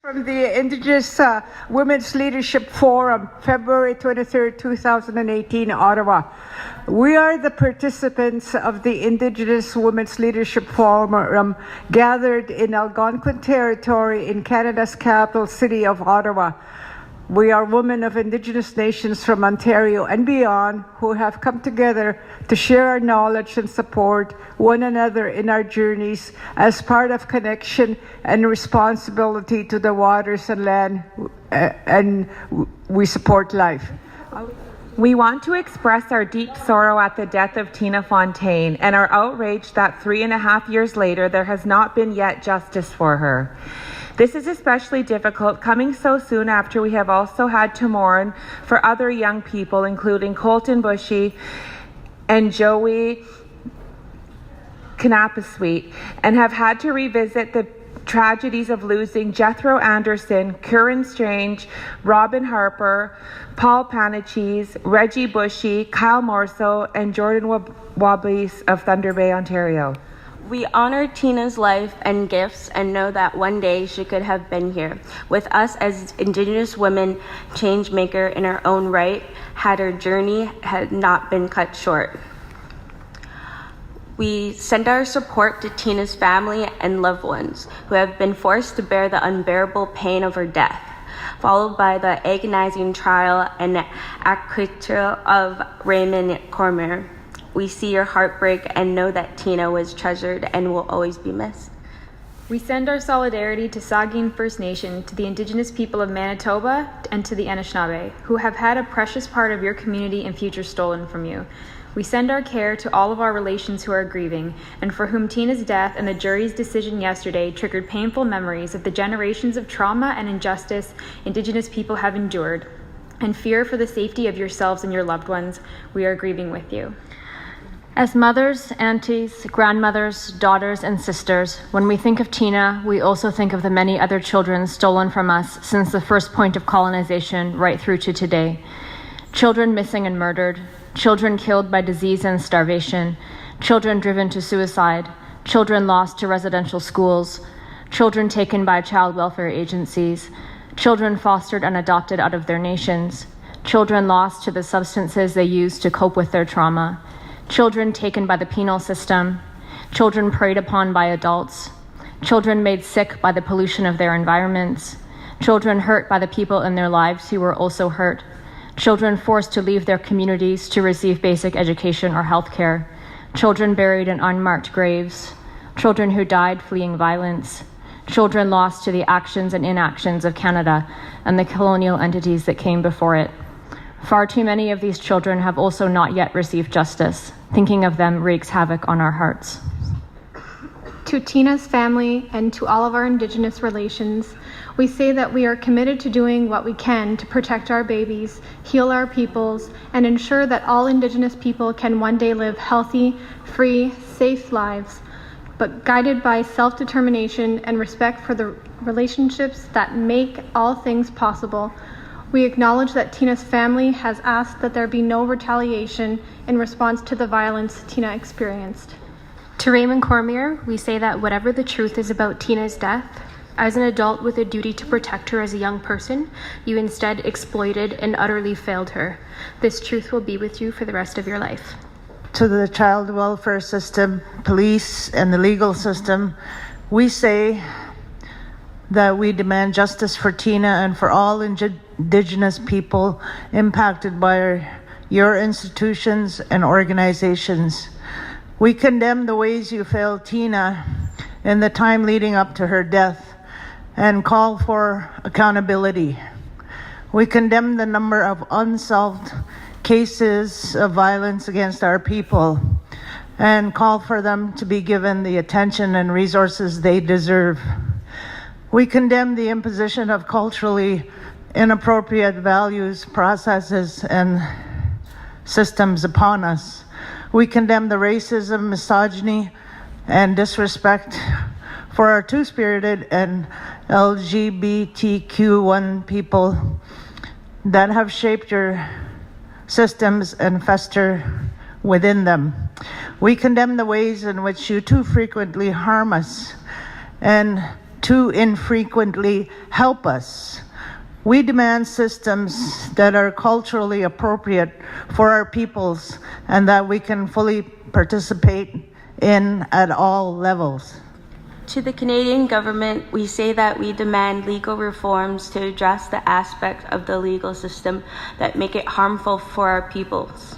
From the Indigenous Women's Leadership Forum, February 23rd, 2018, Ottawa. We are the participants of the Indigenous Women's Leadership Forum gathered in Algonquin Territory in Canada's capital city of Ottawa. We are women of Indigenous nations from Ontario and beyond who have come together to share our knowledge and support one another in our journeys as part of connection and responsibility to the waters and land, and we support life. We want to express our deep sorrow at the death of Tina Fontaine and our outrage that 3.5 years later there has not been yet justice for her. This is especially difficult coming so soon after we have also had to mourn for other young people, including Colton Bushy and Joey Kanapasweet, and have had to revisit the tragedies of losing Jethro Anderson, Curran Strange, Robin Harper, Paul Panachis, Reggie Bushy, Kyle Morso, and Jordan Wabis of Thunder Bay, Ontario. We honor Tina's life and gifts and know that one day she could have been here with us as Indigenous women, change maker in her own right, had her journey had not been cut short. We send our support to Tina's family and loved ones who have been forced to bear the unbearable pain of her death, followed by the agonizing trial and acquittal of Raymond Cormier. We see your heartbreak and know that Tina was treasured and will always be missed. We send our solidarity to Saugeen First Nation, to the Indigenous people of Manitoba, and to the Anishinaabe, who have had a precious part of your community and future stolen from you. We send our care to all of our relations who are grieving, and for whom Tina's death and the jury's decision yesterday triggered painful memories of the generations of trauma and injustice Indigenous people have endured, and fear for the safety of yourselves and your loved ones. We are grieving with you. As mothers, aunties, grandmothers, daughters, and sisters, when we think of Tina, we also think of the many other children stolen from us since the first point of colonization right through to today. Children missing and murdered, children killed by disease and starvation, children driven to suicide, children lost to residential schools, children taken by child welfare agencies, children fostered and adopted out of their nations, children lost to the substances they used to cope with their trauma, children taken by the penal system, children preyed upon by adults, children made sick by the pollution of their environments, children hurt by the people in their lives who were also hurt, children forced to leave their communities to receive basic education or health care, children buried in unmarked graves, children who died fleeing violence, children lost to the actions and inactions of Canada and the colonial entities that came before it. Far too many of these children have also not yet received justice. Thinking of them wreaks havoc on our hearts. To Tina's family and to all of our Indigenous relations, we say that we are committed to doing what we can to protect our babies, heal our peoples, and ensure that all Indigenous people can one day live healthy, free, safe lives, but guided by self-determination and respect for the relationships that make all things possible. We acknowledge that Tina's family has asked that there be no retaliation in response to the violence Tina experienced. To Raymond Cormier, we say that whatever the truth is about Tina's death, as an adult with a duty to protect her as a young person, you instead exploited and utterly failed her. This truth will be with you for the rest of your life. To the child welfare system, police, and the legal system, we say that we demand justice for Tina and for all Indigenous people impacted by your institutions and organizations. We condemn the ways you failed Tina in the time leading up to her death and call for accountability. We condemn the number of unsolved cases of violence against our people and call for them to be given the attention and resources they deserve. We condemn the imposition of culturally inappropriate values, processes, and systems upon us. We condemn the racism, misogyny, and disrespect for our two-spirited and LGBTQ1 people that have shaped your systems and fester within them. We condemn the ways in which you too frequently harm us and too infrequently help us. We demand systems that are culturally appropriate for our peoples and that we can fully participate in at all levels. To the Canadian government, we say that we demand legal reforms to address the aspects of the legal system that make it harmful for our peoples.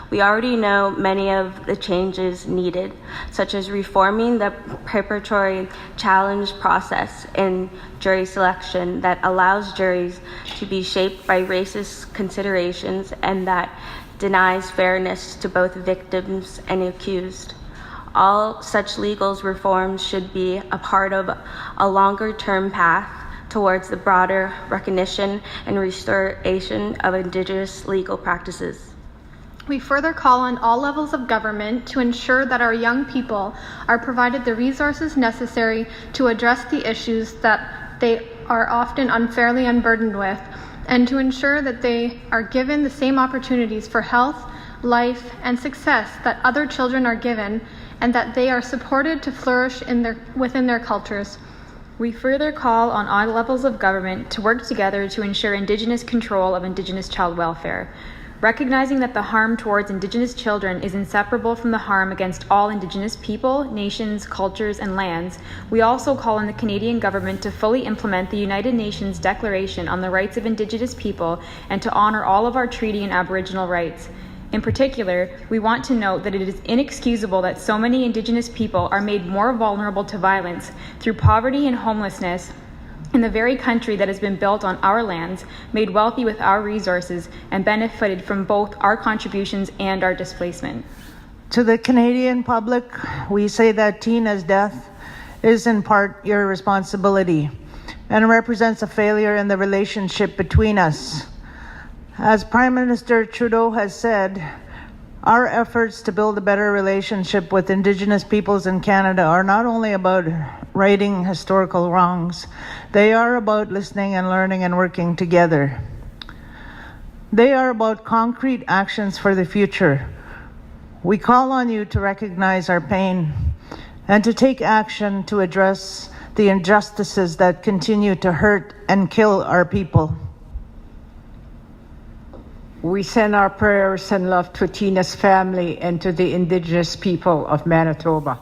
We already know many of the changes needed, such as reforming the preparatory challenge process in jury selection that allows juries to be shaped by racist considerations and that denies fairness to both victims and accused. All such legal reforms should be a part of a longer-term path towards the broader recognition and restoration of Indigenous legal practices. We further call on all levels of government to ensure that our young people are provided the resources necessary to address the issues that they are often unfairly unburdened with, and to ensure that they are given the same opportunities for health, life, and success that other children are given, and that they are supported to flourish within their cultures. We further call on all levels of government to work together to ensure Indigenous control of Indigenous child welfare. Recognizing that the harm towards Indigenous children is inseparable from the harm against all Indigenous people, nations, cultures, and lands, we also call on the Canadian government to fully implement the United Nations Declaration on the Rights of Indigenous People and to honor all of our treaty and Aboriginal rights. In particular, we want to note that it is inexcusable that so many Indigenous people are made more vulnerable to violence through poverty and homelessness in the very country that has been built on our lands, made wealthy with our resources, and benefited from both our contributions and our displacement. To the Canadian public, we say that Tina's death is in part your responsibility and represents a failure in the relationship between us. As Prime Minister Trudeau has said, our efforts to build a better relationship with Indigenous peoples in Canada are not only about righting historical wrongs, they are about listening and learning and working together. They are about concrete actions for the future. We call on you to recognize our pain and to take action to address the injustices that continue to hurt and kill our people. We send our prayers and love to Tina's family and to the Indigenous people of Manitoba.